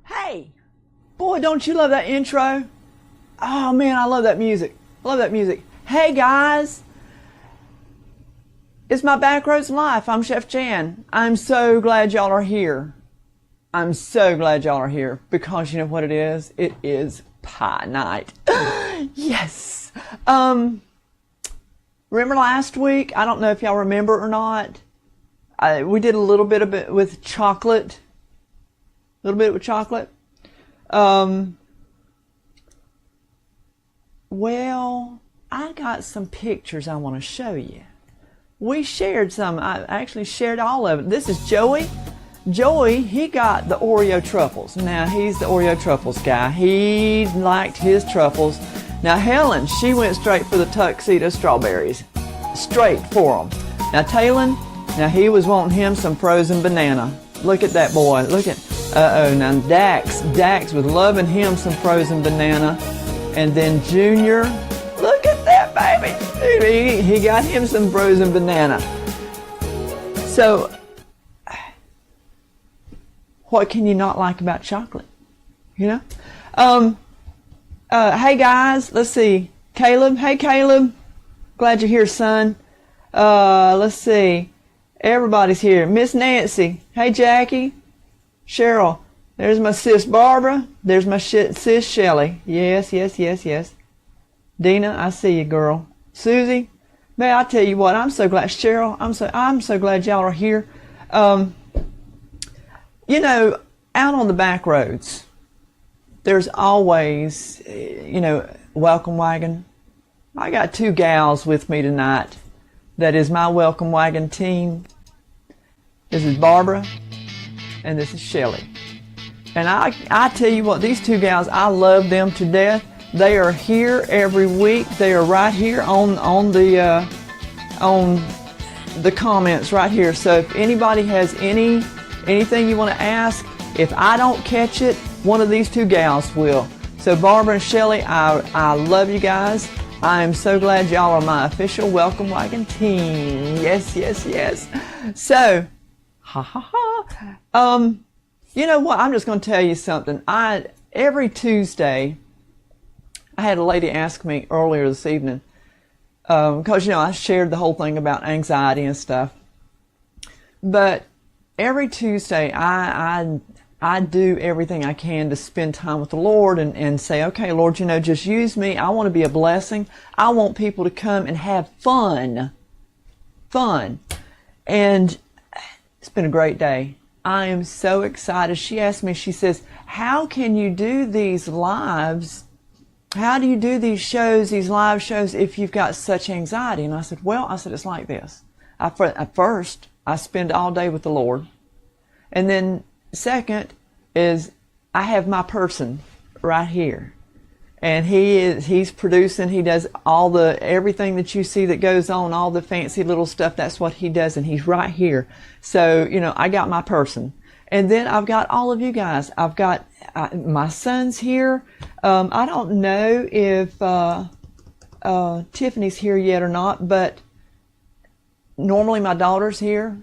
Hey, boy, don't you love that intro? Oh man, I love that music. I love that music. Hey guys, it's my Backroads Life. I'm Chef Jan. I'm so glad y'all are here. I'm so glad y'all are here because you know what it is? It is pie night. Yes. Remember last week? I don't know if y'all remember or not. We did a little bit of it with chocolate. A little bit with chocolate. Well, I got some pictures I want to show you. We shared some. I actually shared all of it. This is Joey. Joey, he got the Oreo truffles. Now, he's the Oreo truffles guy. He liked his truffles. Now, Helen, she went straight for the tuxedo strawberries. Straight for them. Now, Talon, now he was wanting him some frozen banana. Look at that boy. Look at... now Dax was loving him some frozen banana. And then Junior, look at that baby. He got him some frozen banana. So, what can you not like about chocolate? You know? Hey guys, let's see. Caleb, hey Caleb. Glad you're here, son. Let's see. Everybody's here. Miss Nancy. Hey Jackie. Cheryl, there's my sis Barbara. There's my sis Shelly. Yes. Dina, I see you, girl. Susie, man, I tell you what, I'm so glad. Cheryl, I'm so glad y'all are here. You know, out on the back roads, there's always, welcome wagon. I got two gals with me tonight. That is my welcome wagon team. This is Barbara. And this is Shelly. And I tell you what, these two gals, I love them to death. They are here every week. They are right here on the comments right here. So if anybody has anything you want to ask, if I don't catch it, one of these two gals will. So Barbara and Shelly, I love you guys. I am so glad y'all are my official Welcome Wagon team. Yes. So, you know what? I'm just going to tell you something. Every Tuesday, I had a lady ask me earlier this evening, because, I shared the whole thing about anxiety and stuff. But every Tuesday, I do everything I can to spend time with the Lord and say, okay, Lord, just use me. I want to be a blessing. I want people to come and have fun. And it's been a great day. I am so excited. She asked me, she says, how can you do these lives? How do you do these shows, these live shows, if you've got such anxiety? And I said, it's like this. At first, I spend all day with the Lord. And then second is I have my person right here. And he's producing, he does everything that you see that goes on, all the fancy little stuff, that's what he does, and he's right here. So, I got my person. And then I've got all of you guys. I've got my son's here. I don't know if Tiffany's here yet or not, but normally my daughter's here.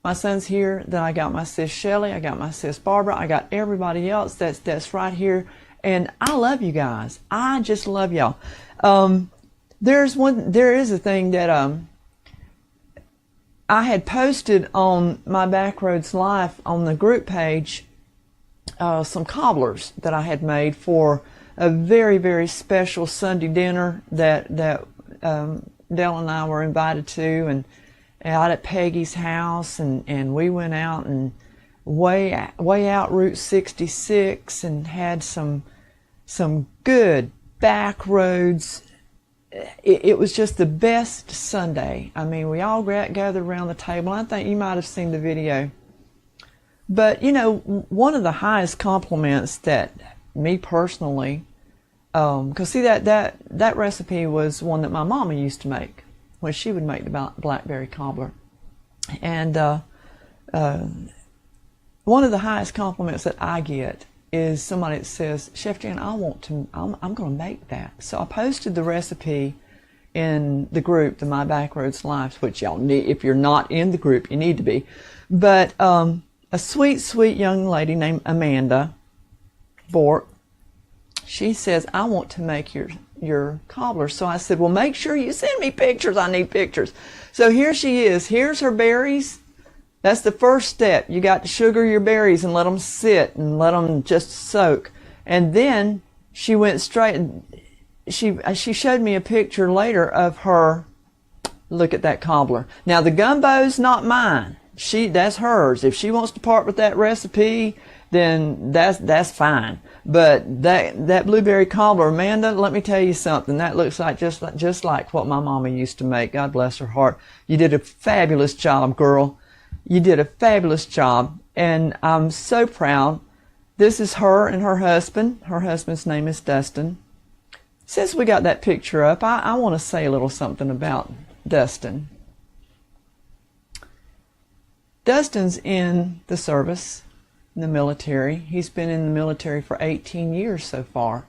My son's here. Then I got my sis Shelly. I got my sis Barbara. I got everybody else that's right here. And I love you guys. I just love y'all. There is a thing that I had posted on my Backroads Life on the group page, some cobblers that I had made for a very, very special Sunday dinner that Dell and I were invited to, and out at Peggy's house, and we went out and way out Route 66 and had some good back roads. It was just the best Sunday. I mean, we all gathered around the table. I think you might have seen the video. But, you know, one of the highest compliments that me personally, because see, that recipe was one that my mama used to make when she would make the blackberry cobbler. And one of the highest compliments that I get is somebody that says, Chef Jan, I'm going to make that. So I posted the recipe in the group, the My Backroads Lives, which y'all need, if you're not in the group, you need to be. But a sweet, sweet young lady named Amanda Bork, she says, I want to make your cobbler. So I said, well, make sure you send me pictures. I need pictures. So here she is. Here's her berries. That's the first step. You got to sugar your berries and let them sit and let them just soak. And then she went straight. She showed me a picture later of her. Look at that cobbler. Now the gumbo's not mine. That's hers. If she wants to part with that recipe, then that's fine. But that blueberry cobbler, Amanda, let me tell you something. That looks like just like what my mama used to make. God bless her heart. You did a fabulous job, girl. You did a fabulous job, and I'm so proud. This is her and her husband. Her husband's name is Dustin. Since we got that picture up, I want to say a little something about Dustin. Dustin's in the service, in the military. He's been in the military for 18 years so far.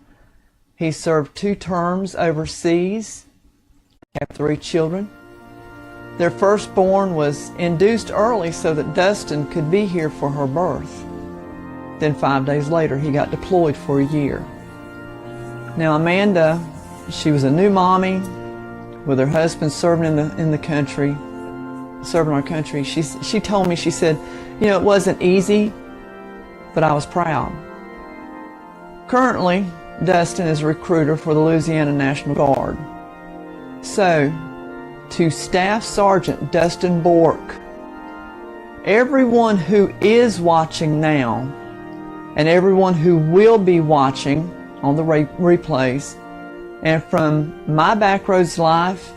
He served 2 terms overseas, have 3 children. Their firstborn was induced early so that Dustin could be here for her birth. Then 5 days later, he got deployed for a year. Now Amanda, she was a new mommy with her husband serving in the country, serving our country. She told me, she said, you know, it wasn't easy, but I was proud. Currently, Dustin is a recruiter for the Louisiana National Guard. So, to Staff Sergeant Dustin Bork, everyone who is watching now, and everyone who will be watching on the replays, and from My Backroads Live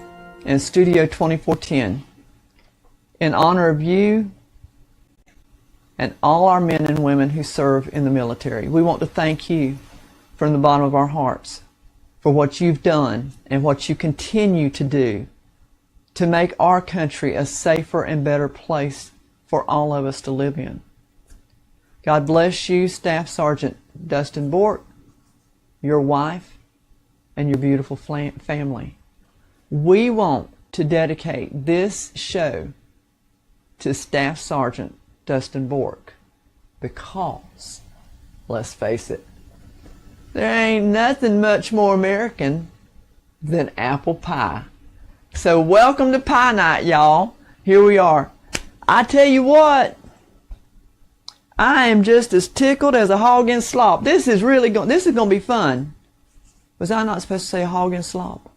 and Studio 2410, in honor of you and all our men and women who serve in the military, we want to thank you from the bottom of our hearts for what you've done and what you continue to do to make our country a safer and better place for all of us to live in. God bless you, Staff Sergeant Dustin Bork, your wife, and your beautiful family. We want to dedicate this show to Staff Sergeant Dustin Bork because, let's face it, there ain't nothing much more American than apple pie. So welcome to Pie Night, y'all. Here we are. I tell you what, I am just as tickled as a hog in slop. This is going to be fun. Was I not supposed to say hog in slop?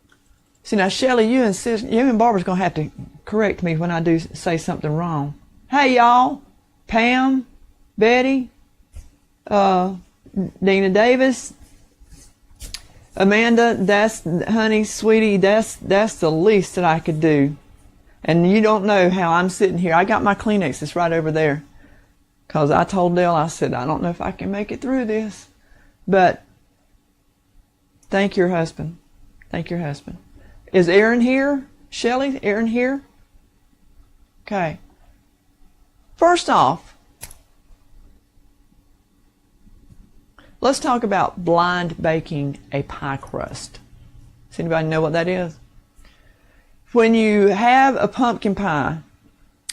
See, now Shelly, you and Barbara's going to have to correct me when I do say something wrong. Hey, y'all. Pam, Betty, Dina Davis, Amanda, honey, sweetie, that's the least that I could do. And you don't know how I'm sitting here. I got my Kleenex, it's right over there. Because I told Dale, I said, I don't know if I can make it through this. But thank your husband. Thank your husband. Is Aaron here? Shelly, Aaron here? Okay. First off, let's talk about blind baking a pie crust. Does anybody know what that is? When you have a pumpkin pie,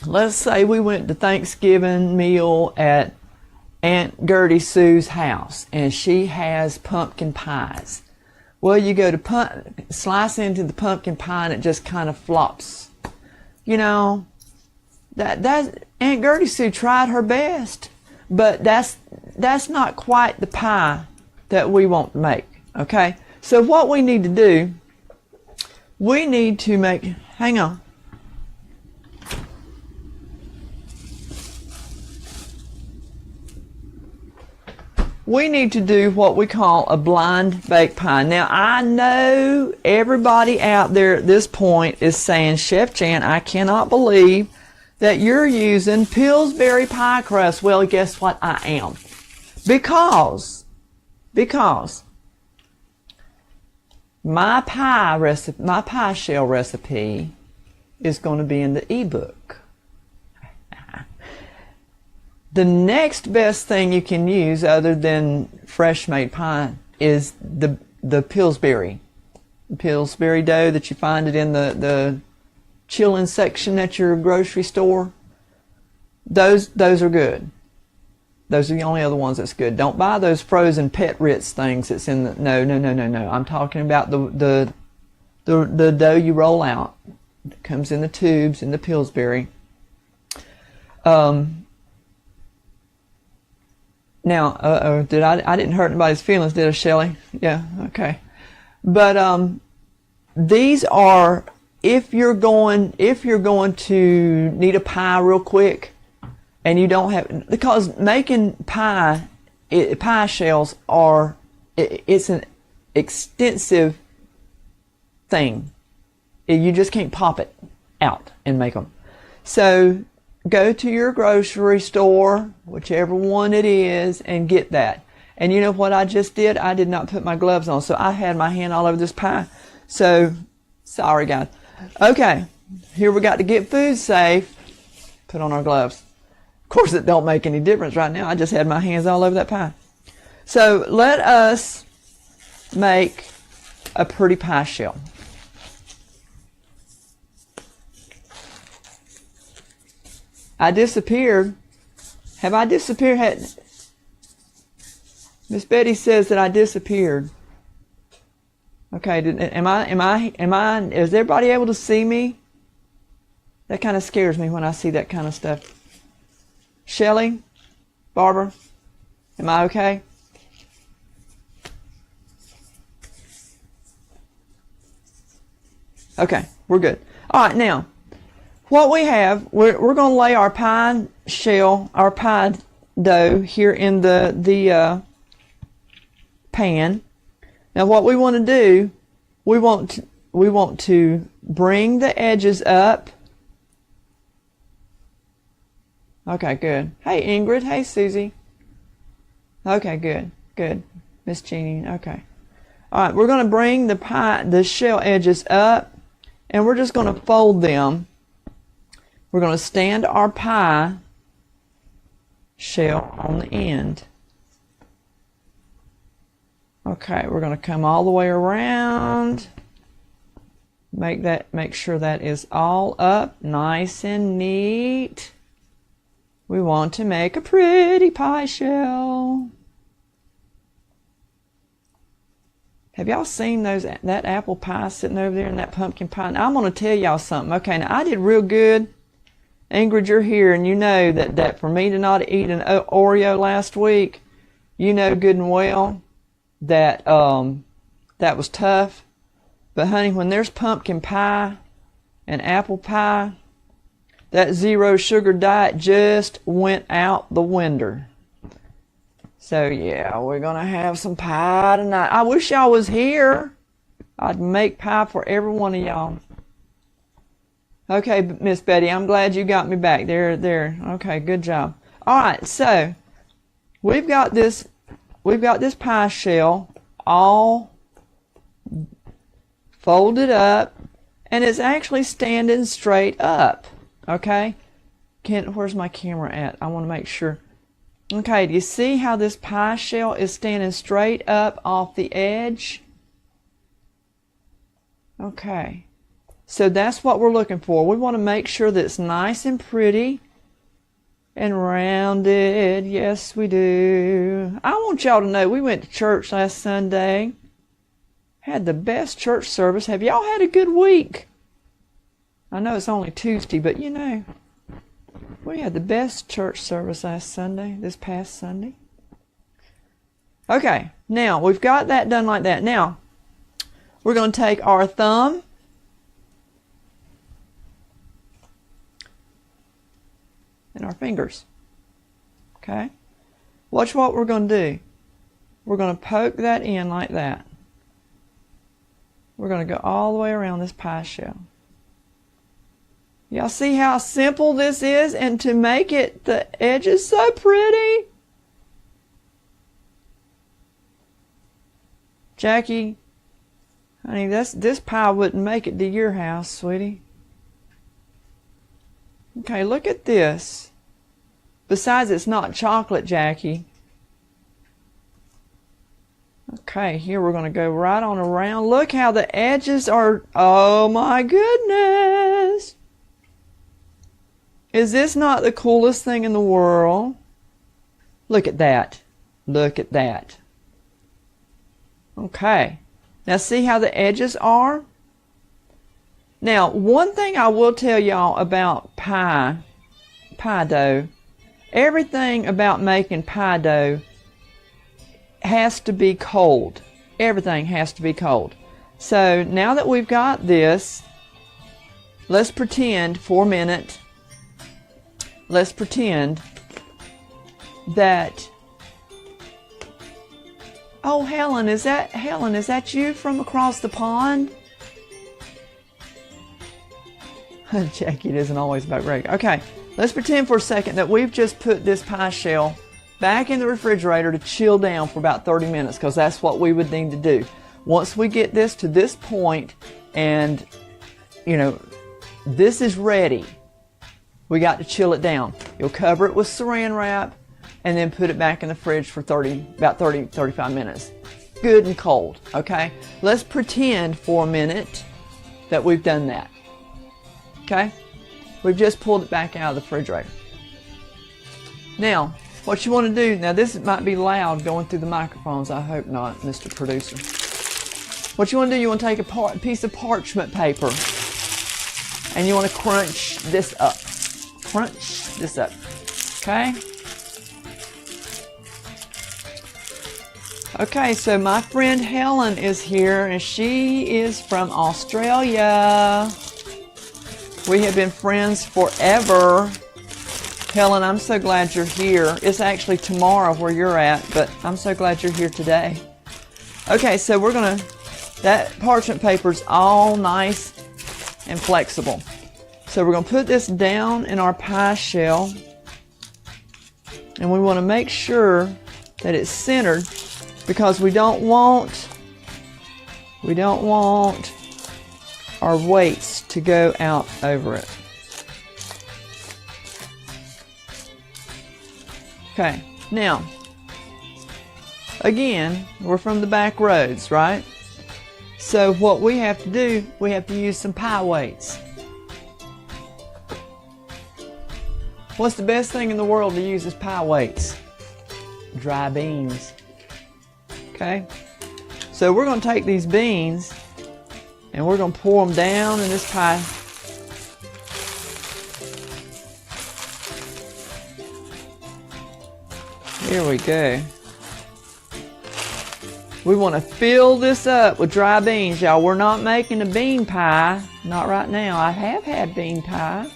let's say we went to Thanksgiving meal at Aunt Gertie Sue's house, and she has pumpkin pies. Well, you go to slice into the pumpkin pie, and it just kind of flops. You know, that Aunt Gertie Sue tried her best, but that's not quite the pie that we want to make. Okay, so what we need to do, we need to make, hang on. We need to do what we call a blind bake pie. Now, I know everybody out there at this point is saying, Chef Jan, I cannot believe that you're using Pillsbury pie crust. Well, guess what? I am. Because my pie shell recipe is going to be in the ebook. The next best thing you can use other than fresh made pie is the Pillsbury dough that you find it in the chillin' section at your grocery store. Those are good. Those are the only other ones that's good. Don't buy those frozen Pet Ritz things that's in the no. I'm talking about the dough you roll out. It comes in the tubes in the Pillsbury. Now, I didn't hurt anybody's feelings, did I, Shelley? Yeah, okay. But these are, if you're going to need a pie real quick, and you don't have, because making pie shells it's an extensive thing. You just can't pop it out and make them. So go to your grocery store, whichever one it is, and get that. And you know what I just did? I did not put my gloves on, so I had my hand all over this pie. So, sorry guys. Okay, here we got to get food safe. Put on our gloves. Of course, it don't make any difference right now. I just had my hands all over that pie. So, let us make a pretty pie shell. I disappeared. Have I disappeared? Miss Betty says that I disappeared. Okay, am I, is everybody able to see me? That kind of scares me when I see that kind of stuff. Shelley? Barbara? Am I okay? Okay, we're good. All right, now, what we have, we're going to lay our pie shell, our pie dough here in the pan. Now what we want to do, we want to bring the edges up. Okay, good. Hey Ingrid, hey Susie. Okay, good. Miss Jeannie, okay. All right, we're going to bring the shell edges up, and we're just going to fold them. We're going to stand our pie shell on the end. Okay, we're going to come all the way around. Make sure that is all up, nice and neat. We want to make a pretty pie shell. Have y'all seen that apple pie sitting over there and that pumpkin pie? Now, I'm going to tell y'all something. Okay, now I did real good. Ingrid, you're here, and you know that for me to not eat an Oreo last week, you know good and well that that was tough. But honey, when there's pumpkin pie and apple pie, that zero sugar diet just went out the window. So yeah, we're gonna have some pie tonight. I wish y'all was here. I'd make pie for every one of y'all. Okay, Miss Betty, I'm glad you got me back. There. Okay, good job. All right, so we've got this pie shell all folded up, and it's actually standing straight up. Okay, where's my camera at? I want to make sure. Okay, do you see how this pie shell is standing straight up off the edge? Okay. So that's what we're looking for. We want to make sure that it's nice and pretty and rounded. Yes, we do. I want y'all to know we went to church last Sunday. Had the best church service. Have y'all had a good week? I know it's only Tuesday, but you know, we had the best church service last Sunday, this past Sunday. Okay, now we've got that done like that. Now, we're going to take our thumb and our fingers. Okay? Watch what we're going to do. We're going to poke that in like that. We're going to go all the way around this pie shell. Y'all see how simple this is? And to make it, the edge is so pretty. Jackie, honey, this pie wouldn't make it to your house, sweetie. Okay, look at this. Besides, it's not chocolate, Jackie. Okay, here we're going to go right on around. Look how the edges are. Oh my goodness. Is this not the coolest thing in the world? Look at that. Look at that. Okay. Now see how the edges are? Now, one thing I will tell y'all about pie dough, everything about making pie dough has to be cold. Everything has to be cold. So now that we've got this, let's pretend for a minute, let's pretend that, oh, Helen, is that you from across the pond? Jackie, it isn't always about Greg. Okay, let's pretend for a second that we've just put this pie shell back in the refrigerator to chill down for about 30 minutes, because that's what we would need to do. Once we get this to this point and, you know, this is ready, we got to chill it down. You'll cover it with saran wrap and then put it back in the fridge for about 35 minutes. Good and cold, okay? Let's pretend for a minute that we've done that. Okay? We've just pulled it back out of the refrigerator. Now, what you want to do, now this might be loud going through the microphones, I hope not, Mr. Producer. What you want to do, you want to take a piece of parchment paper and you want to crunch this up. Crunch this up. Okay? Okay, so my friend Helen is here and she is from Australia. We have been friends forever. Helen, I'm so glad you're here. It's actually tomorrow where you're at, but I'm so glad you're here today. Okay, so we're going to, that parchment paper's all nice and flexible. So we're going to put this down in our pie shell, and we want to make sure that it's centered, because we don't want our weights to go out over it. Okay, now, again, we're from the back roads, right? So what we have to do, we have to use some pie weights. What's the best thing in the world to use as pie weights? Dry beans. Okay, so we're going to take these beans and we're going to pour them down in this pie. Here we go. We want to fill this up with dry beans, y'all. We're not making a bean pie. Not right now. I have had bean pie.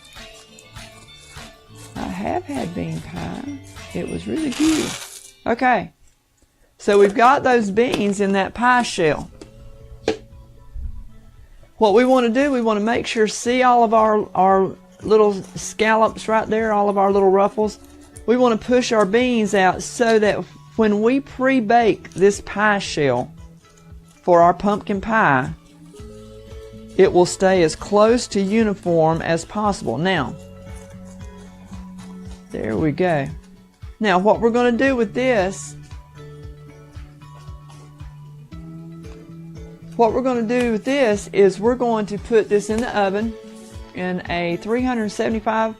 It was really good. Okay. So we've got those beans in that pie shell. What we want to do, we want to make sure, see all of our little scallops right there, all of our little ruffles? We want to push our beans out so that when we pre-bake this pie shell for our pumpkin pie, it will stay as close to uniform as possible. Now, there we go. Now what we're going to do with this, is we're going to put this in the oven in a 375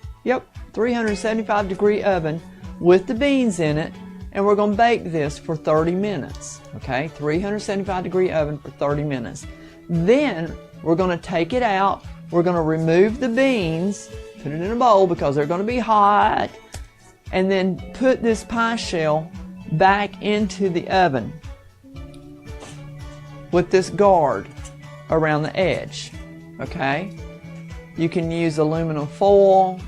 degree oven with the beans in it, and we're going to bake this for 30 minutes. Okay, 375 degree oven for 30 minutes. Then we're going to take it out. We're going to remove the beans, put it in a bowl because they're going to be hot, and then put this pie shell back into the oven with this guard around the edge, okay? You can use aluminum foil.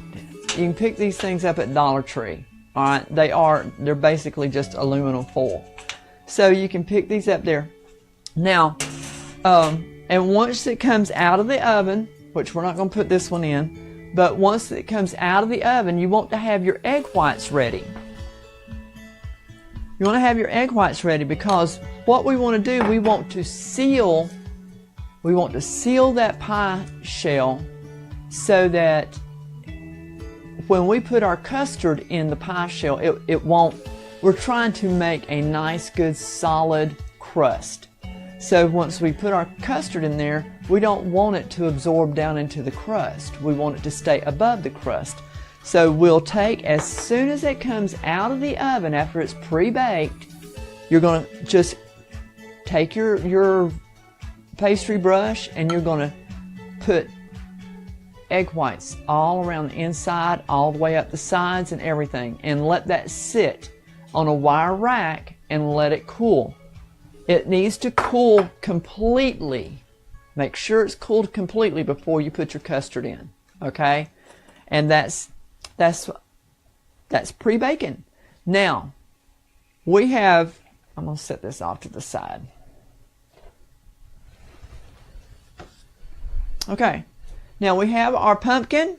You can pick these things up at Dollar Tree, all right? They're basically just aluminum foil. So you can pick these up there. Now, and once it comes out of the oven, which we're not going to put this one in, but once it comes out of the oven, you want to have your egg whites ready. You want to have your egg whites ready because what we want to do, we want to seal that pie shell so that when we put our custard in the pie shell, it won't, we're trying to make a nice, good, solid crust. So once we put our custard in there, we don't want it to absorb down into the crust. We want it to stay above the crust. So we'll take, as soon as it comes out of the oven after it's pre-baked, you're going to just take your pastry brush and you're going to put egg whites all around the inside, all the way up the sides and everything, and let that sit on a wire rack and let it cool. It needs to cool completely. Make sure it's cooled completely before you put your custard in, okay? And that's pre-baking. Now, we have, I'm going to set this off to the side. Okay, now we have our pumpkin.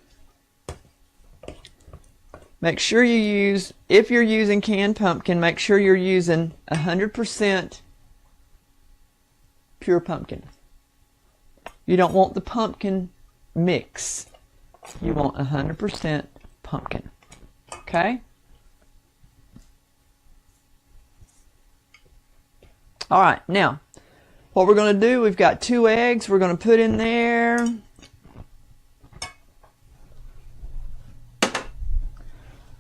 Make sure you use, if you're using canned pumpkin, make sure you're using 100% pure pumpkin. You don't want the pumpkin mix. You want 100% pumpkin. Okay? All right, now, what we're going to do, we've got 2 eggs we're going to put in there.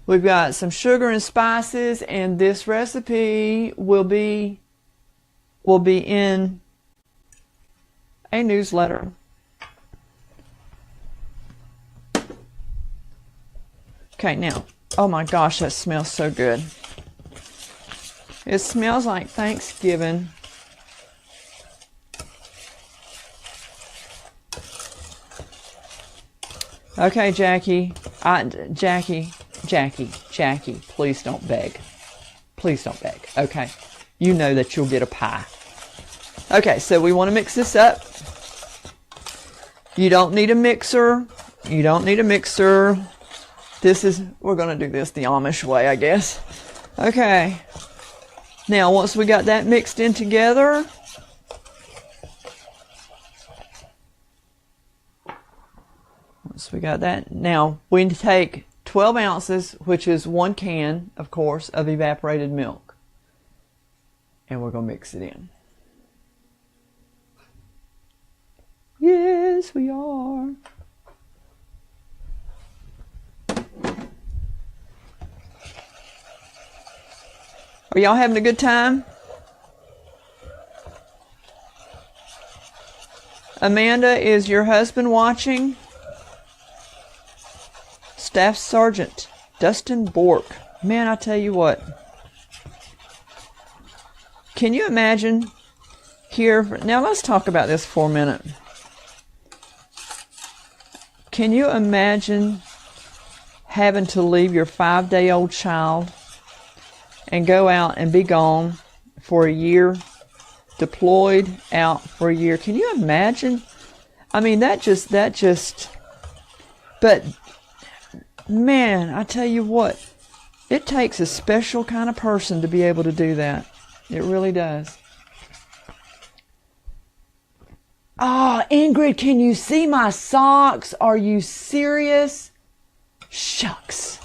We've got some sugar and spices, and this recipe will be in a newsletter. Okay, now, oh my gosh, that smells so good. It smells like Thanksgiving. Okay, Jackie, Jackie, please don't beg. Please don't beg, okay? You know that you'll get a pie. Okay, so we want to mix this up. You don't need a mixer. You don't need a mixer. We're going to do this the Amish way, I guess. Okay. Now, once we got that mixed in together, once we got that, now we take 12 ounces, which is 1 can, of course, of evaporated milk. And we're going to mix it in. Yes, we are. Are y'all having a good time? Amanda, is your husband watching? Staff Sergeant Dustin Bork. Man, I tell you what. Can you imagine here? Now let's talk about this for a minute. Can you imagine having to leave your 5-day-old child and go out and be gone for a year, deployed out for a year? Can you imagine? I mean, that just, but man, I tell you what, it takes a special kind of person to be able to do that. It really does. Ah, oh, Ingrid, can you see my socks? Are you serious? Shucks.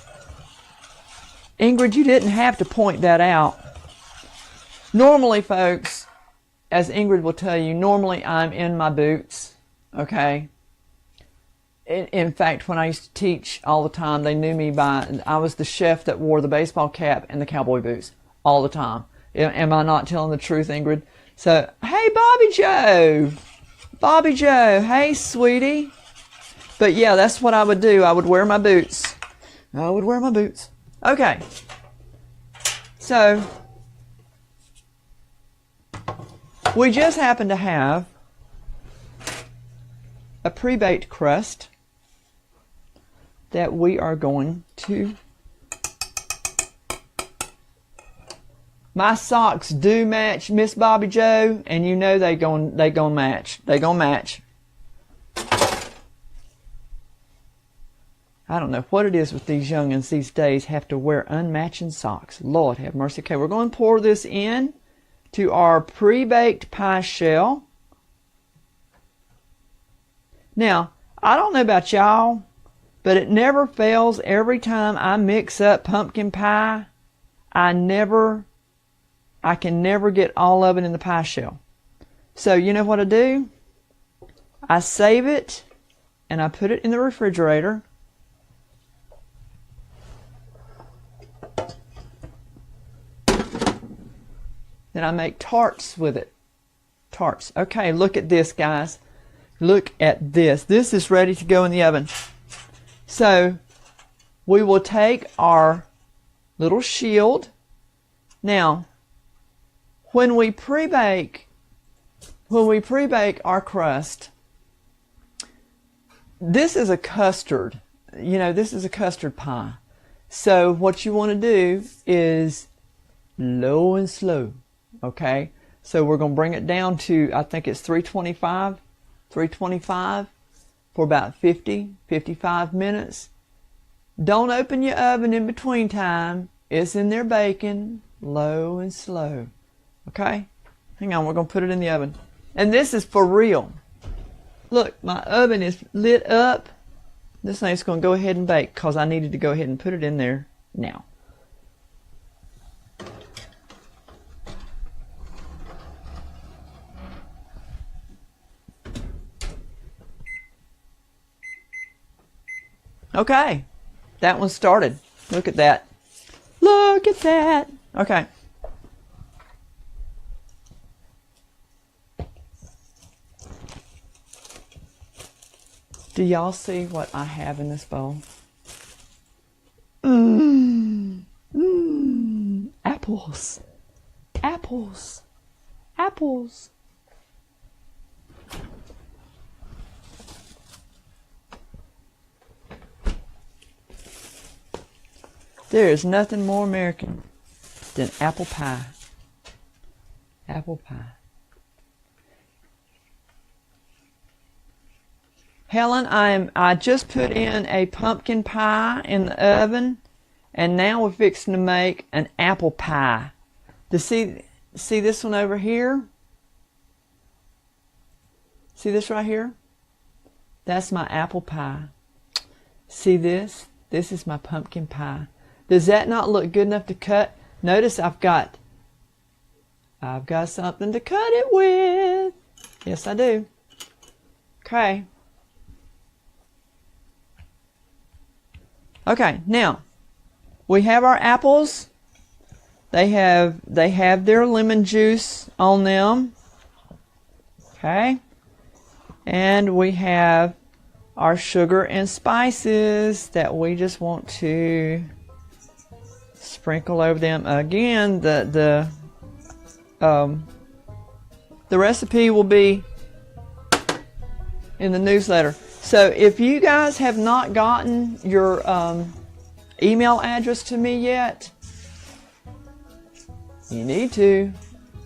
Ingrid, you didn't have to point that out. Normally, folks, as Ingrid will tell you, normally I'm in my boots, okay? In fact, when I used to teach all the time, they knew me by, I was the chef that wore the baseball cap and the cowboy boots all the time. Am I not telling the truth, Ingrid? So, hey, Bobby Joe. Bobby Joe, hey, sweetie. But yeah, that's what I would do. I would wear my boots. I would wear my boots. Okay. So, We just happen to have a pre-baked crust that we are going to. My socks do match Miss Bobby Joe, and you know they gon' match. They gon' match. I don't know what it is with these youngins these days, have to wear unmatching socks. Lord have mercy. Okay, we're going to pour this in to our pre-baked pie shell. Now, I don't know about y'all, but it never fails every time I mix up pumpkin pie. I can never get all of it in the pie shell. So you know what I do? I save it and I put it in the refrigerator. Then I make tarts with it. Tarts. Okay, look at this, guys. Look at this. This is ready to go in the oven. So we will take our little shield. Now, when we pre-bake our crust, this is a custard. You know, this is a custard pie. So what you want to do is low and slow. Okay, so we're going to bring it down to, I think it's 325 for about 55 minutes. Don't open your oven in between time. It's in there baking, low and slow. Okay, hang on, we're going to put it in the oven. And this is for real. Look, my oven is lit up. This thing's going to go ahead and bake because I needed to go ahead and put it in there now. Okay, that one started. Look at that. Look at that. Okay. Do y'all see what I have in this bowl? Apples. Apples. Apples. There is nothing more American than apple pie. Apple pie. Helen, I just put in a pumpkin pie in the oven, and now we're fixing to make an apple pie. See this one over here? See this right here? That's my apple pie. See this? This is my pumpkin pie. Does that not look good enough to cut? Notice I've got something to cut it with. Yes, I do. Okay. Okay, now we have our apples. They have their lemon juice on them. Okay. And we have our sugar and spices that we just want to sprinkle over them. Again, the recipe will be in the newsletter. So if you guys have not gotten your email address to me yet, you need to,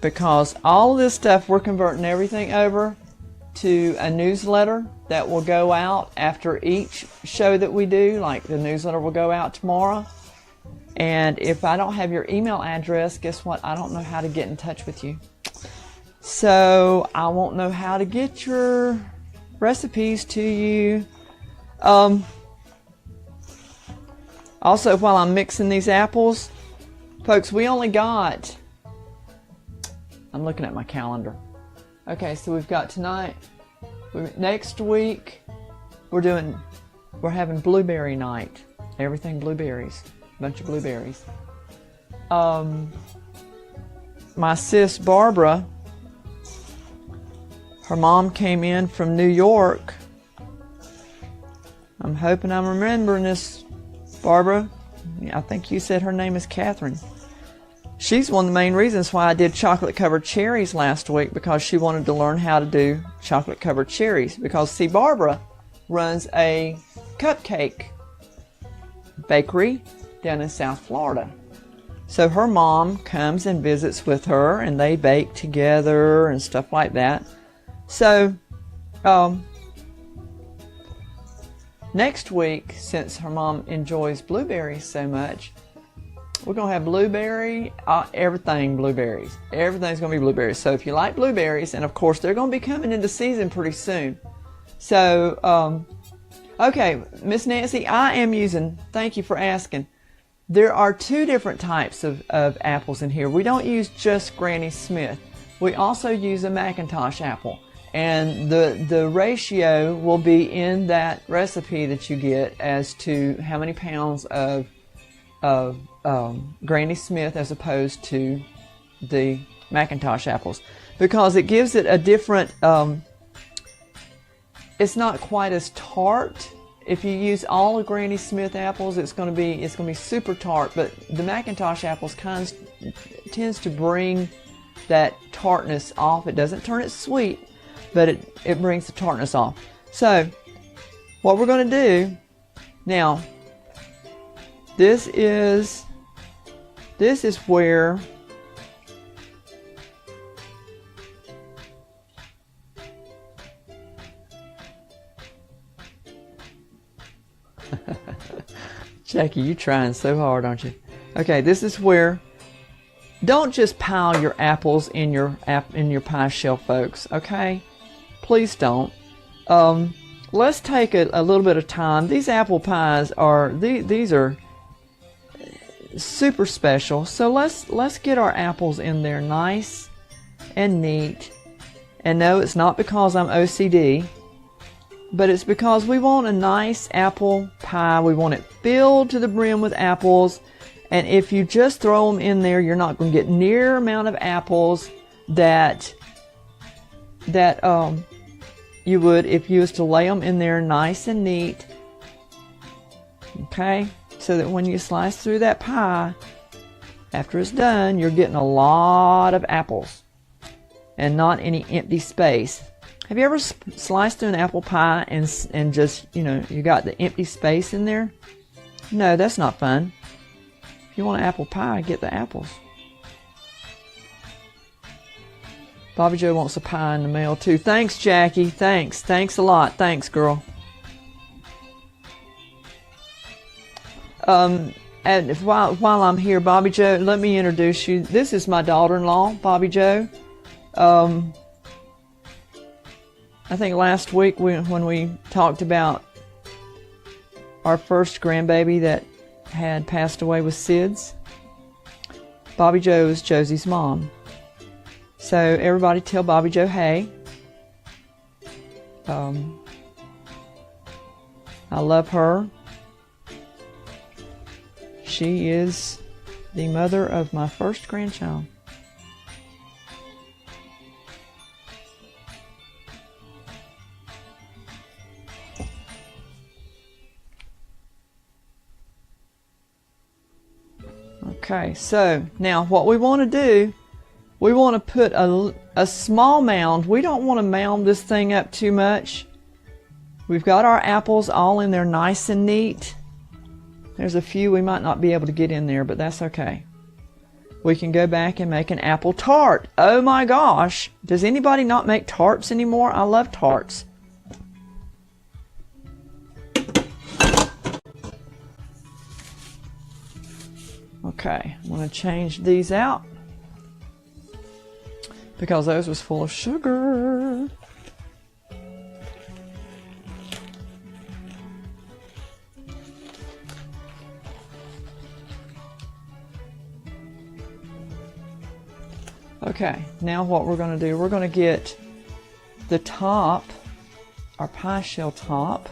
because all of this stuff, we're converting everything over to a newsletter that will go out after each show that we do. Like the newsletter will go out tomorrow. And if I don't have your email address, guess what? I don't know how to get in touch with you. So I won't know how to get your recipes to you. Also, while I'm mixing these apples, folks, we only got, I'm looking at my calendar. Okay, so we've got tonight, next week, we're having blueberry night. Everything blueberries, a bunch of blueberries. My sis Barbara, her mom came in from New York. I'm hoping I'm remembering this, Barbara. I think you said her name is Catherine. She's one of the main reasons why I did chocolate covered cherries last week, because she wanted to learn how to do chocolate covered cherries. Because see, Barbara runs a cupcake bakery down in South Florida. So her mom comes and visits with her, and they bake together and stuff like that. So next week, since her mom enjoys blueberries so much, we're going to have blueberry, everything blueberries. Everything's going to be blueberries. So if you like blueberries, and of course they're going to be coming into season pretty soon. So, okay, Miss Nancy, I am using, thank you for asking. There are two different types of apples in here. We don't use just Granny Smith. We also use a McIntosh apple. And the ratio will be in that recipe that you get as to how many pounds of Granny Smith as opposed to the McIntosh apples, because it gives it a different, it's not quite as tart. If you use all of Granny Smith apples, it's going to be super tart, but the McIntosh apples tends to bring that tartness off. It doesn't turn it sweet, but it brings the tartness off. So what we're going to do now, this is where Jackie, you trying so hard, aren't you? Okay, this is where, don't just pile your apples in your pie shell, folks, okay? Please don't. Let's take a little bit of time. These apple pies are, these are super special. So let's get our apples in there nice and neat. And no, it's not because I'm OCD, but it's because we want a nice apple pie. We want it filled to the brim with apples. And if you just throw them in there, you're not going to get near amount of apples that you would if you was to lay them in there nice and neat. Okay? So that when you slice through that pie, after it's done, you're getting a lot of apples and not any empty space. Have you ever sliced through an apple pie and just, you got the empty space in there? No, that's not fun. If you want an apple pie, get the apples. Bobby Joe wants a pie in the mail too. Thanks, Jackie. Thanks. Thanks a lot. Thanks, girl. And while I'm here, Bobby Joe, let me introduce you. This is my daughter-in-law, Bobby Joe. I think last week when we talked about our first grandbaby that had passed away with SIDS, Bobby Joe is Josie's mom. So everybody tell Bobby Joe hey. I love her. She is the mother of my first grandchild. Okay, so now what we want to do, we want to put a small mound. We don't want to mound this thing up too much. We've got our apples all in there nice and neat. There's a few we might not be able to get in there, but that's okay. We can go back and make an apple tart. Oh my gosh, does anybody not make tarts anymore? I love tarts. Okay, I'm going to change these out because those was full of sugar. Okay, now what we're going to do, we're going to get the top, our pie shell top,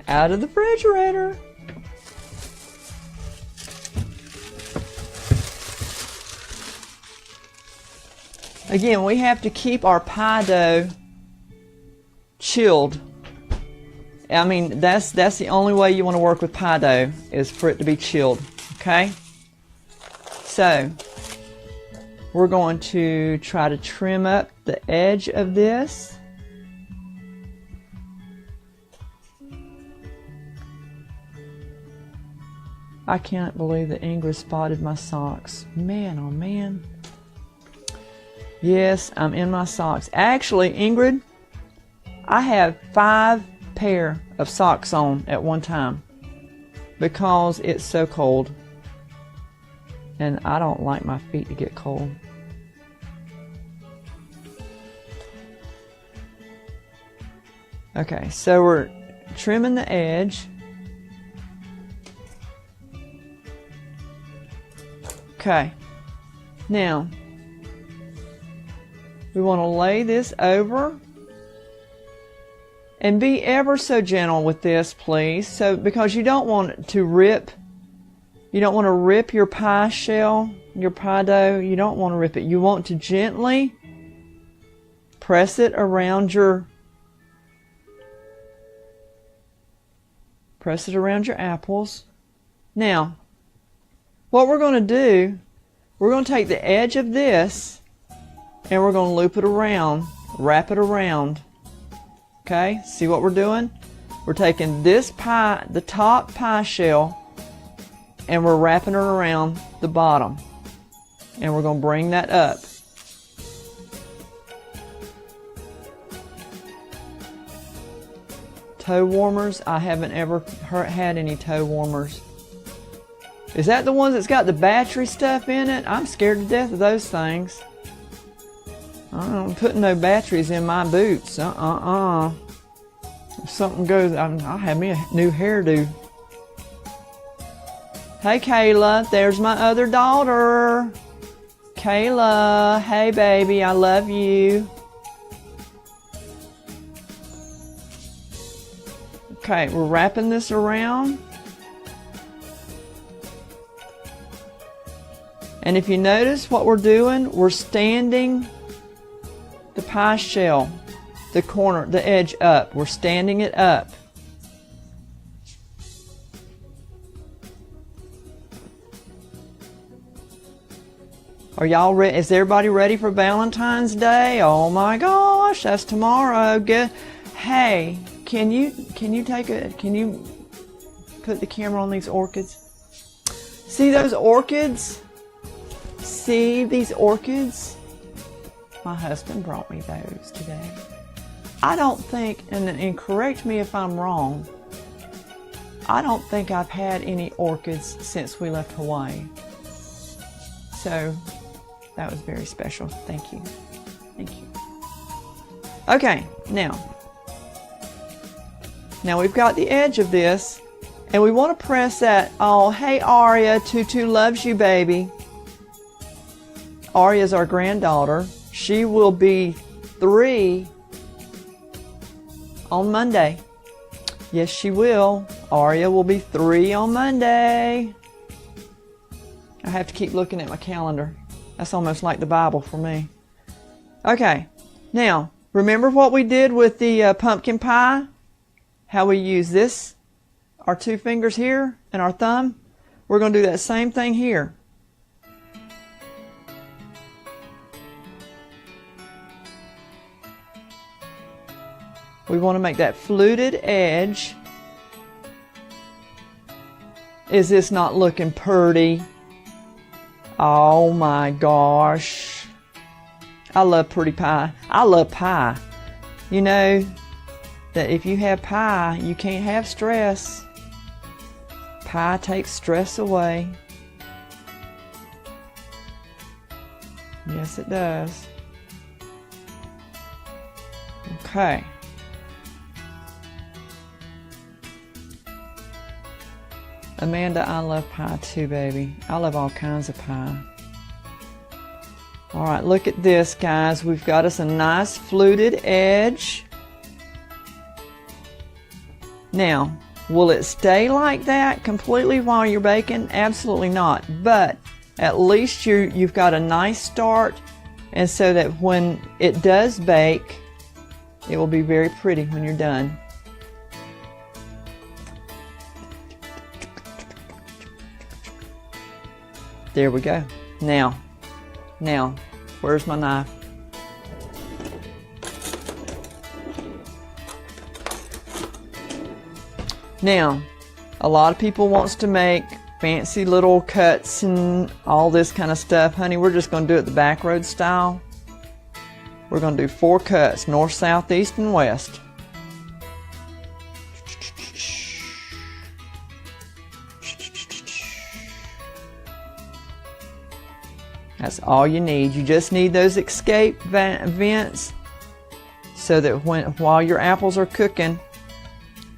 out of the refrigerator. Again, we have to keep our pie dough chilled I mean, that's the only way you want to work with pie dough, is for it to be chilled, okay? So, we're going to try to trim up the edge of this. I can't believe that Ingrid spotted my socks. Man, oh man. Yes, I'm in my socks. Actually, Ingrid, I have 5 pair of socks on at one time because it's so cold. And I don't like my feet to get cold. Okay, so we're trimming the edge. Okay, now we want to lay this over and be ever so gentle with this, please. So, because you don't want it to rip, you don't want to rip your pie shell, your pie dough. You don't want to rip it. You want to gently press it around your apples. Now, what we're going to do, we're going to take the edge of this and we're going to loop it around, wrap it around. Okay, see what we're doing? We're taking this pie, the top pie shell, and we're wrapping it around the bottom. And we're going to bring that up. Toe warmers, I haven't ever had any toe warmers. Is that the ones that's got the battery stuff in it? I'm scared to death of those things. I'm putting no batteries in my boots. If something goes, I'll have me a new hairdo. Hey Kayla, there's my other daughter. Kayla, hey baby, I love you. Okay, we're wrapping this around. And if you notice what we're doing, we're standing the pie shell, the corner, the edge up. We're standing it up. Are y'all ready? Is everybody ready for Valentine's Day? Oh my gosh, that's tomorrow. Good. Hey, can you put the camera on these orchids? See those orchids? See these orchids? My husband brought me those today. I don't think, and correct me if I'm wrong, I don't think I've had any orchids since we left Hawaii. So that was very special. Thank you. Thank you. Okay, now we've got the edge of this, and we want to press that. Oh, hey Aria, Tutu loves you, baby. Aria's our granddaughter. She will be 3 on Monday. Yes, she will. Aria will be 3 on Monday. I have to keep looking at my calendar. That's almost like the Bible for me. Okay, now, remember what we did with the pumpkin pie? How we use this, our 2 fingers here, and our thumb? We're going to do that same thing here. We want to make that fluted edge. Is this not looking pretty? Oh my gosh. I love pretty pie. I love pie. You know that if you have pie, you can't have stress. Pie takes stress away. Yes, it does. Okay. Amanda, I love pie too, baby. I love all kinds of pie. All right, look at this, guys. We've got us a nice fluted edge. Now, will it stay like that completely while you're baking? Absolutely not. But at least you've got a nice start, and so that when it does bake, it will be very pretty when you're done. There we go. Now, where's my knife? Now, a lot of people wants to make fancy little cuts and all this kind of stuff. Honey, we're just going to do it the back road style. We're going to do 4 cuts, north, south, east, and west. That's all you need. You just need those escape vents so that while your apples are cooking,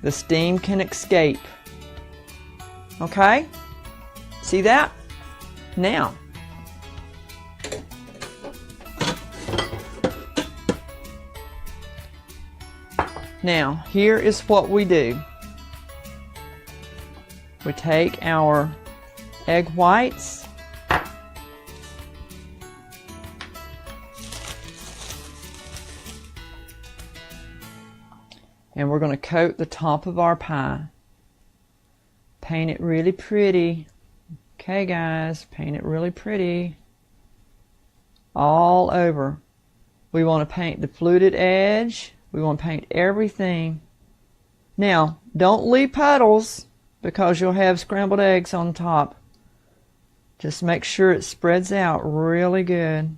the steam can escape. Okay? See that? Now, here is what we do. We take our egg whites, and we're going to coat the top of our pie. Paint it really pretty. Okay, guys, paint it really pretty. All over. We want to paint the fluted edge. We want to paint everything. Now, don't leave puddles because you'll have scrambled eggs on top. Just make sure it spreads out really good.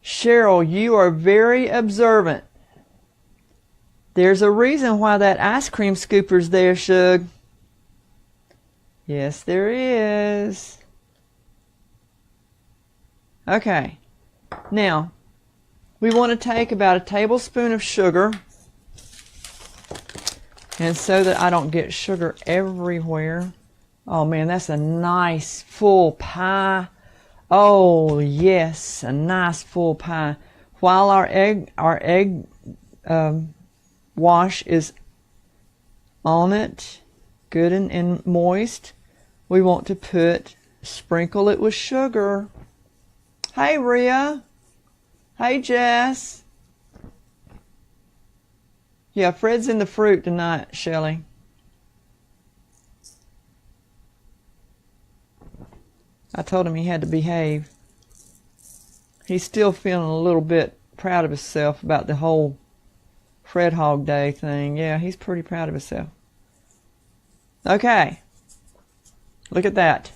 Cheryl, you are very observant. There's a reason why that ice cream scooper's there, Shug. Yes, there is. Okay. Now, we want to take about a tablespoon of sugar. And so that I don't get sugar everywhere. Oh man, that's a nice full pie. Oh yes, a nice full pie. While our egg wash is on it, good and moist, we want to sprinkle it with sugar. Hey Rhea. Hey Jess. Yeah, Fred's in the fruit tonight, Shelley. I told him he had to behave. He's still feeling a little bit proud of himself about the whole Fred Hog Day thing. Yeah, he's pretty proud of himself. Okay. Look at that.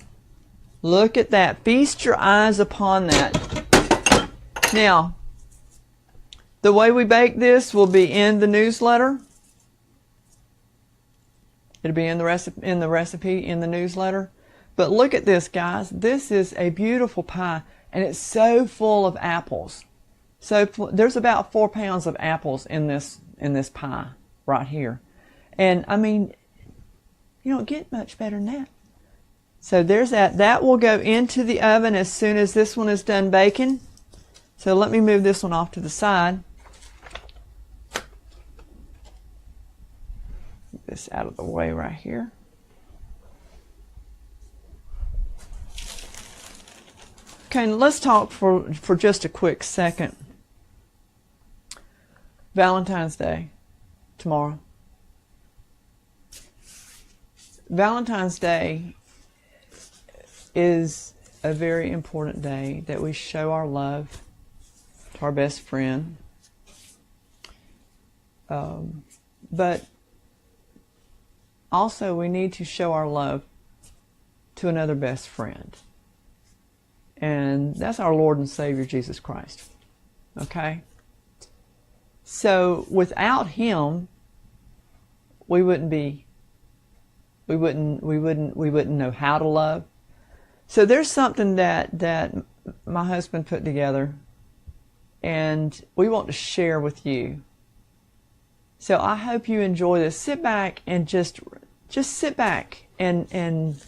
Look at that. Feast your eyes upon that. Now, the way we bake this will be in the newsletter. It'll be in the recipe in the newsletter. But look at this, guys. This is a beautiful pie, and it's so full of apples. So there's about 4 pounds of apples in this pie right here. And I mean, you don't get much better than that. So there's that. That will go into the oven as soon as this one is done baking. So let me move this one off to the side. Get this out of the way right here. Okay, let's talk for just a quick second. Valentine's Day, tomorrow. Valentine's Day is a very important day that we show our love to our best friend. But also we need to show our love to another best friend. And that's our Lord and Savior, Jesus Christ. Okay? So without Him, we wouldn't know how to love. So there's something that my husband put together, and we want to share with you. So I hope you enjoy this. Sit back and just sit back and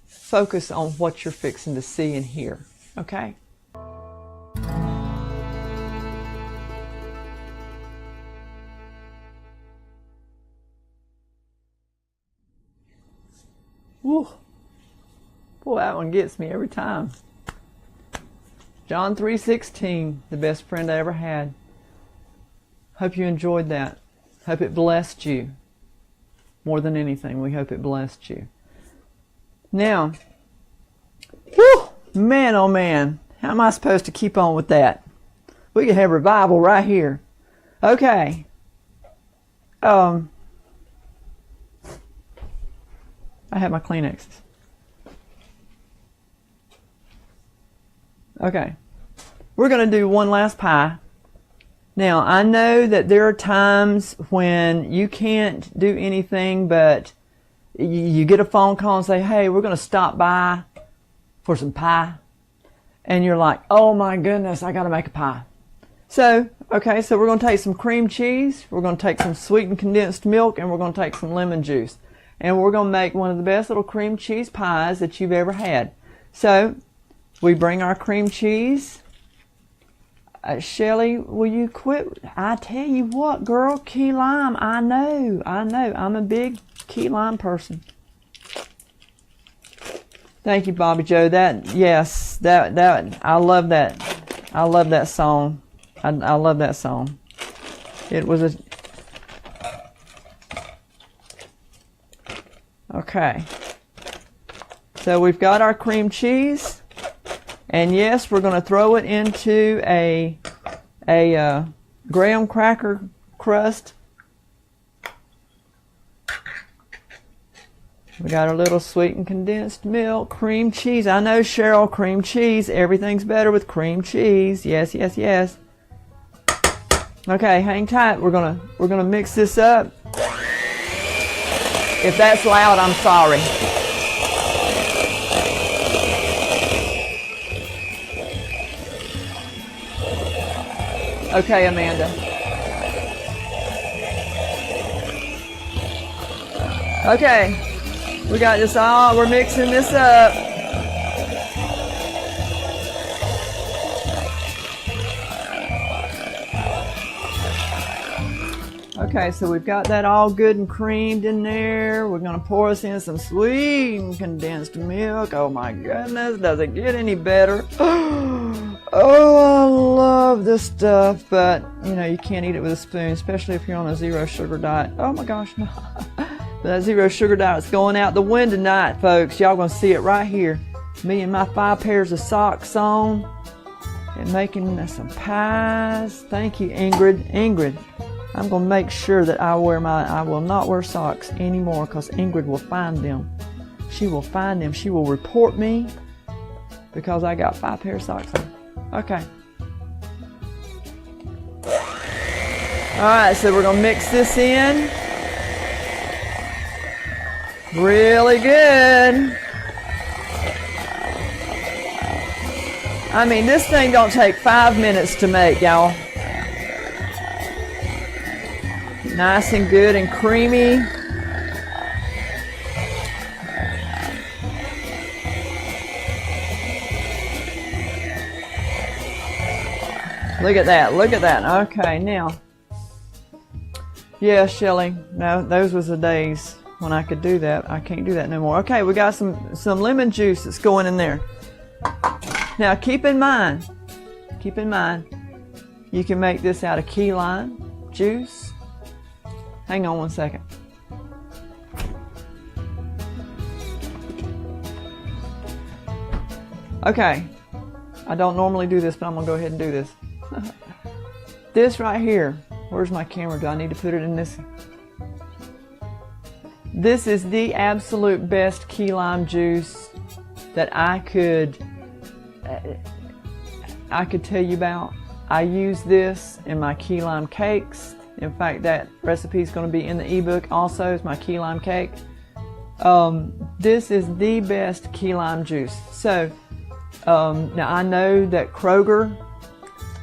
focus on what you're fixing to see and hear. Okay? Woo. Boy, that one gets me every time. John 3:16, the best friend I ever had. Hope you enjoyed that. Hope it blessed you. More than anything, we hope it blessed you. Now, whew, man, oh man, how am I supposed to keep on with that? We could have revival right here. Okay. I have my Kleenexes. Okay. We're going to do one last pie. Now, I know that there are times when you can't do anything, but you get a phone call and say, hey, we're going to stop by for some pie. And you're like, oh my goodness, I got to make a pie. So, okay, so we're going to take some cream cheese, we're going to take some sweetened condensed milk, and we're going to take some lemon juice. And we're going to make one of the best little cream cheese pies that you've ever had. So, we bring our cream cheese. Shelly, will you quit? I tell you what, girl, key lime. I know. I'm a big key lime person. Thank you, Bobby Joe. Yes, I love that. I love that song. I love that song. It was a... Okay. So we've got our cream cheese. And yes, we're going to throw it into a graham cracker crust. We got our little sweetened condensed milk, cream cheese. I know, Cheryl, cream cheese. Everything's better with cream cheese. Yes, yes, yes. Okay, hang tight. We're gonna mix this up. If that's loud, I'm sorry. Okay, Amanda. Okay, we got this all, we're mixing this up. Okay, so we've got that all good and creamed in there. We're going to pour us in some sweet and condensed milk. Oh my goodness, does it get any better? Oh, I love this stuff, but you know, you can't eat it with a spoon, especially if you're on a zero sugar diet. Oh my gosh, no. That zero sugar diet's going out the window tonight, folks. Y'all gonna see it right here. Me and my 5 pairs of socks on and making some pies. Thank you, Ingrid. Ingrid, I'm gonna make sure that I will not wear socks anymore, because Ingrid will find them. She will find them. She will report me because I got 5 pairs of socks on. Okay. Alright, so we're going to mix this in. Really good. I mean, this thing don't take 5 minutes to make, y'all. Nice and good and creamy. Look at that, look at that. Okay, now. Yeah, Shelly, no, those was the days when I could do that. I can't do that no more. Okay, we got some lemon juice that's going in there. Now, keep in mind, you can make this out of key lime juice. Hang on one second. Okay, I don't normally do this, but I'm going to go ahead and do this. This right here, where's my camera? Do I need to put it in this? This is the absolute best key lime juice that I could tell you about. I use this in my key lime cakes. In fact, that recipe is going to be in the ebook also. It's my key lime cake. This is the best key lime juice. So now I know that Kroger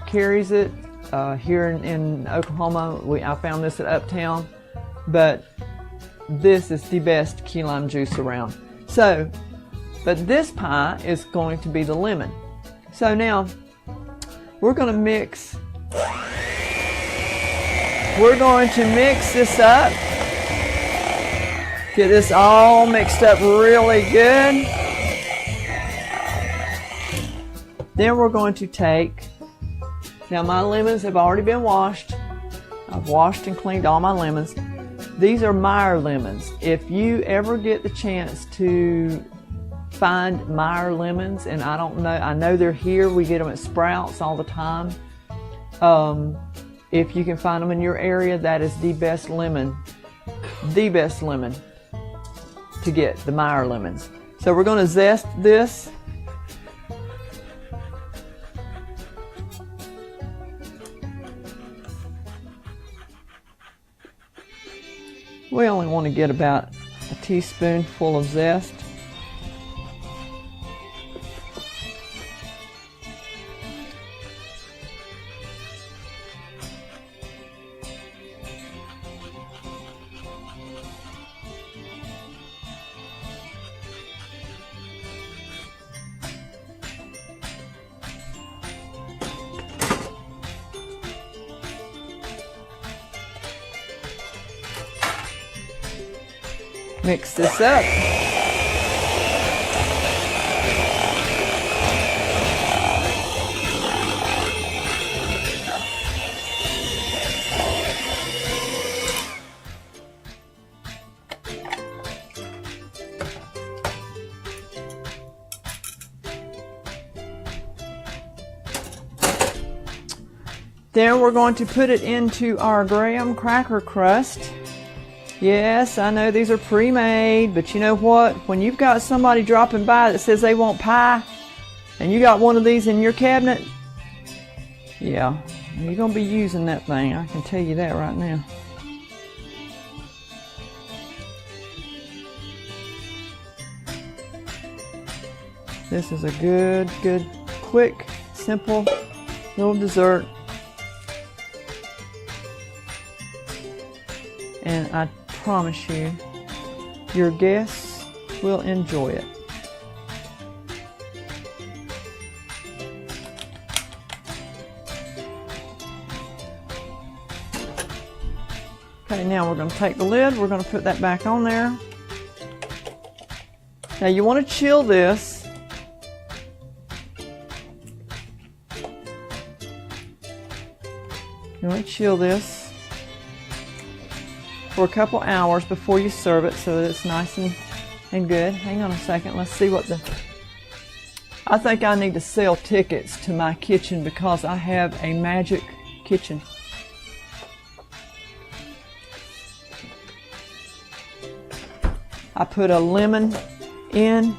carries it. Here in Oklahoma, I found this at Uptown, but this is the best key lime juice around. So, but this pie is going to be the lemon. So now, we're going to mix this up. Get this all mixed up really good. Then we're going to take, now my lemons have already been washed. I've washed and cleaned all my lemons. These are Meyer lemons. If you ever get the chance to find Meyer lemons, and I know they're here, we get them at Sprouts all the time. If you can find them in your area, that is the best lemon to get, the Meyer lemons. So we're going to zest this. We only want to get about a teaspoonful of zest. Mix this up. Then we're going to put it into our graham cracker crust. Yes, I know these are pre-made, but you know what? When you've got somebody dropping by that says they want pie, and you got one of these in your cabinet, yeah, you're going to be using that thing. I can tell you that right now. This is a good, quick, simple little dessert. And I promise you, your guests will enjoy it. Okay, now we're going to take the lid, we're going to put that back on there. Now you want to chill this. You want to chill this for a couple hours before you serve it so that it's nice and good. Hang on a second, let's see what I think I need to sell tickets to my kitchen because I have a magic kitchen. I put a lemon in,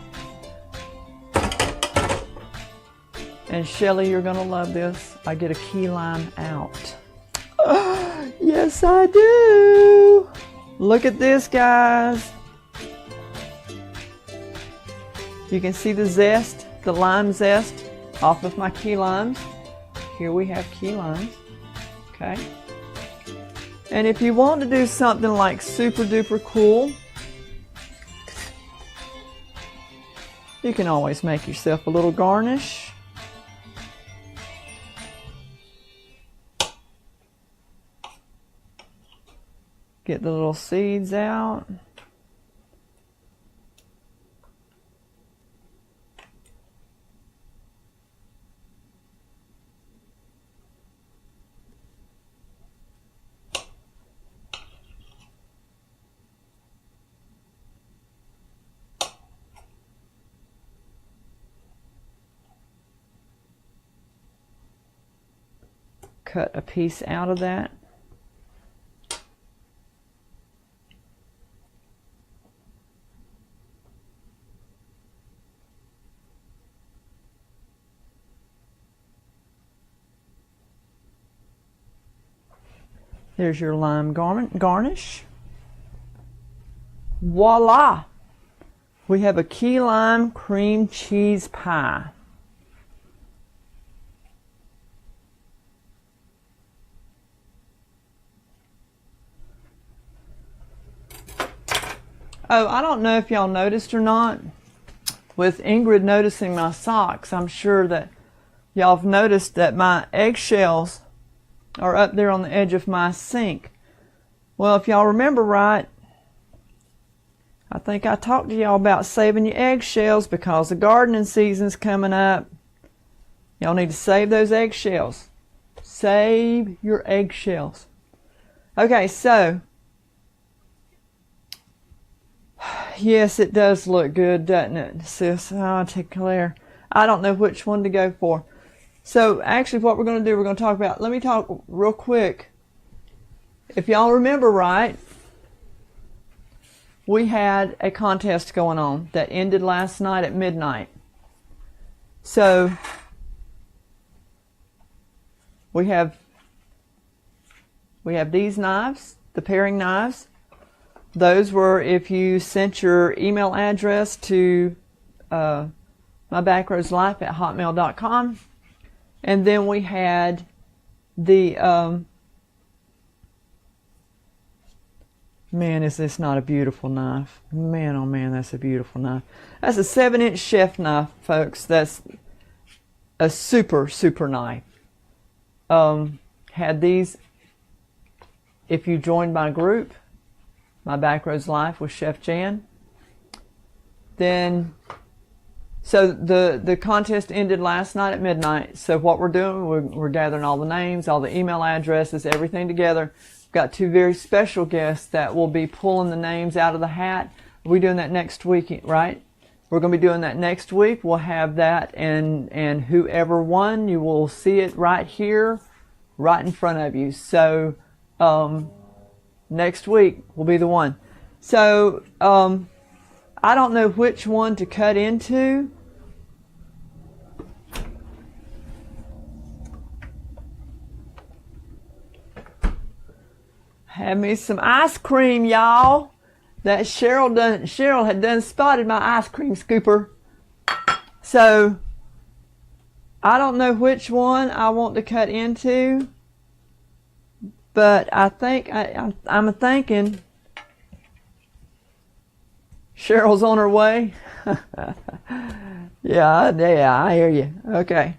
and Shelly, you're gonna love this. I get a key lime out. Yes, I do. Look at this, guys. You can see the zest, the lime zest off of my key limes. Here we have key limes. Okay. And if you want to do something like super duper cool, you can always make yourself a little garnish. Get the little seeds out. Cut a piece out of that. There's your lime garnish. Voila! We have a key lime cream cheese pie. Oh, I don't know if y'all noticed or not. With Ingrid noticing my socks, I'm sure that y'all have noticed that my eggshells are up there on the edge of my sink. Well, if y'all remember right, I think I talked to y'all about saving your eggshells because the gardening season's coming up. Y'all need to save those eggshells. Save your eggshells. Okay, so yes, it does look good, doesn't it, sis? Oh, Claire. I don't know which one to go for. So actually what we're going to do, we're going to talk about, let me talk real quick. If y'all remember right, we had a contest going on that ended last night at midnight. So we have these knives, the paring knives. Those were if you sent your email address to mybackroadslife@hotmail.com. And then we had the, man, is this not a beautiful knife? Man, oh man, that's a beautiful knife. That's a 7-inch chef knife, folks. That's a super, super knife. Had these, if you joined my group, My Backroads Life with Chef Jan, then, so the contest ended last night at midnight. So what we're doing, we're gathering all the names, all the email addresses, everything together. We've got 2 very special guests that will be pulling the names out of the hat. We're doing that next week, right? We're going to be doing that next week. We'll have that, and whoever won, you will see it right here, right in front of you. So next week will be the one. So I don't know which one to cut into. Have me some ice cream, y'all. That Cheryl had done spotted my ice cream scooper. So I don't know which one I want to cut into, but I think I'm thinking Cheryl's on her way. yeah, I hear you. Okay.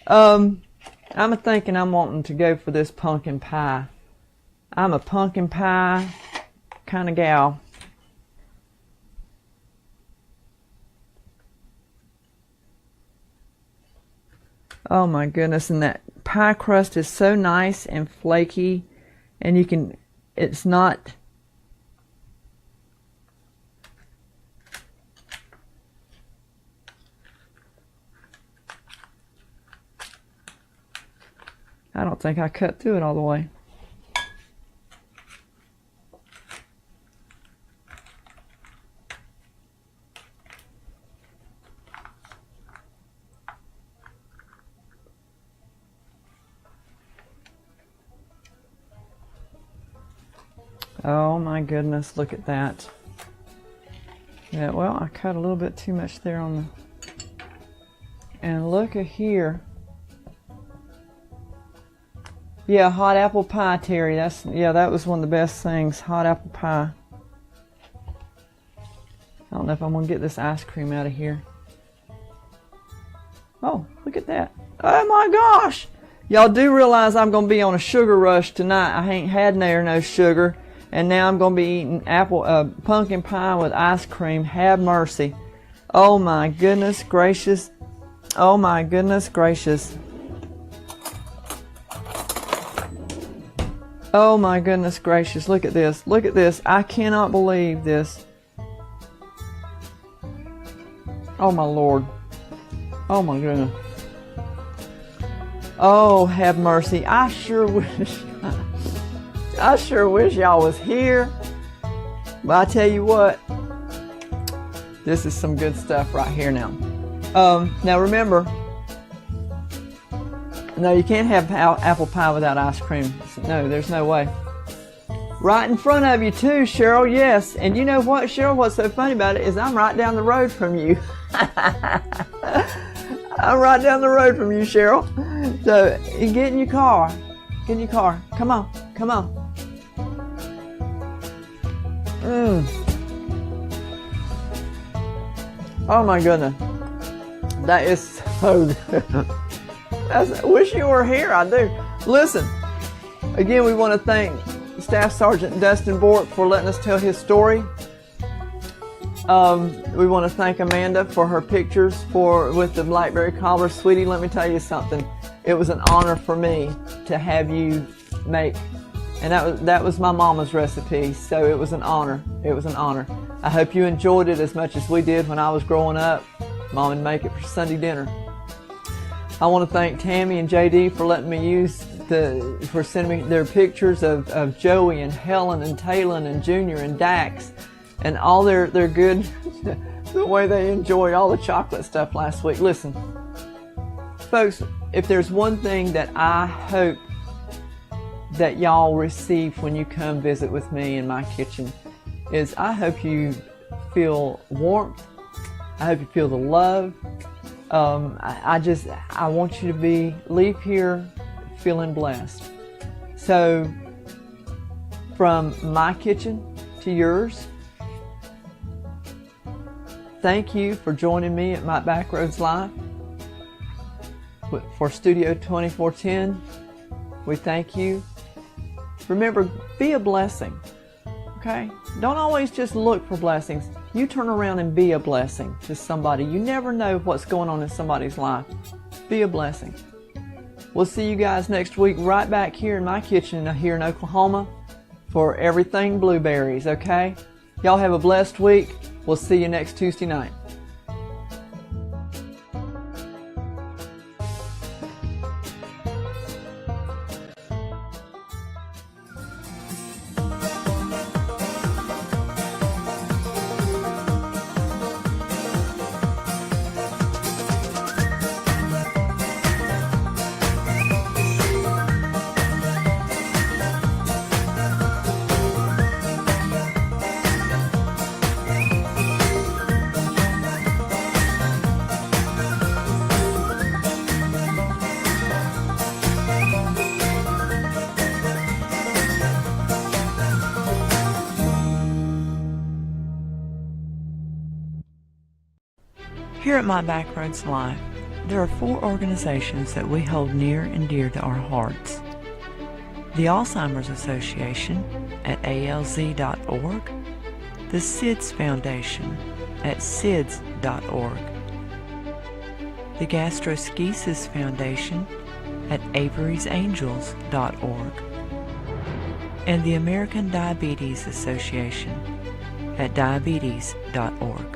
I'm thinking I'm wanting to go for this pumpkin pie. I'm a pumpkin pie kind of gal. Oh my goodness, and that pie crust is so nice and flaky, and you can, it's not, I don't think I cut through it all the way. Oh my goodness, look at that. Yeah, well, I cut a little bit too much there on the, and look at here. Yeah, hot apple pie, Terry. That was one of the best things, hot apple pie. I don't know if I'm gonna get this ice cream out of here. Oh, look at that. Oh my gosh. Y'all do realize I'm gonna be on a sugar rush tonight. I ain't had no sugar. And now I'm going to be eating pumpkin pie with ice cream. Have mercy. Oh my goodness gracious. Oh my goodness gracious. Oh my goodness gracious. Look at this. Look at this. I cannot believe this. Oh my Lord. Oh my goodness. Oh, have mercy. I sure wish y'all was here. But I tell you what, this is some good stuff right here now. Now remember, no, you can't have apple pie without ice cream. No, there's no way. Right in front of you too, Cheryl, yes. And you know what, Cheryl, what's so funny about it is I'm right down the road from you. I'm right down the road from you, Cheryl. So, you get in your car. Get in your car. Come on. Come on. Oh my goodness. That is so good. I wish you were here, I do. Listen, again, we want to thank Staff Sergeant Dustin Bork for letting us tell his story. We want to thank Amanda for her pictures with the blackberry cobbler. Sweetie, let me tell you something. It was an honor for me to have you make And that was my mama's recipe, so it was an honor. It was an honor. I hope you enjoyed it as much as we did when I was growing up. Mom would make it for Sunday dinner. I want to thank Tammy and JD for letting me use for sending me their pictures of Joey and Helen and Talon and Junior and Dax and all their good, the way they enjoy all the chocolate stuff last week. Listen, folks, if there's one thing that I hope that y'all receive when you come visit with me in my kitchen is I hope you feel warmth. I hope you feel the love. I want you to leave here feeling blessed. So from my kitchen to yours, thank you for joining me at my Backroads Live for Studio 2410. We thank you. Remember, be a blessing, okay? Don't always just look for blessings. You turn around and be a blessing to somebody. You never know what's going on in somebody's life. Be a blessing. We'll see you guys next week right back here in my kitchen here in Oklahoma for Everything Blueberries, okay? Y'all have a blessed week. We'll see you next Tuesday night. Here at My Backroads Live, there are 4 organizations that we hold near and dear to our hearts. The Alzheimer's Association at alz.org, the SIDS Foundation at sids.org, the Gastroschisis Foundation at averysangels.org, and the American Diabetes Association at diabetes.org.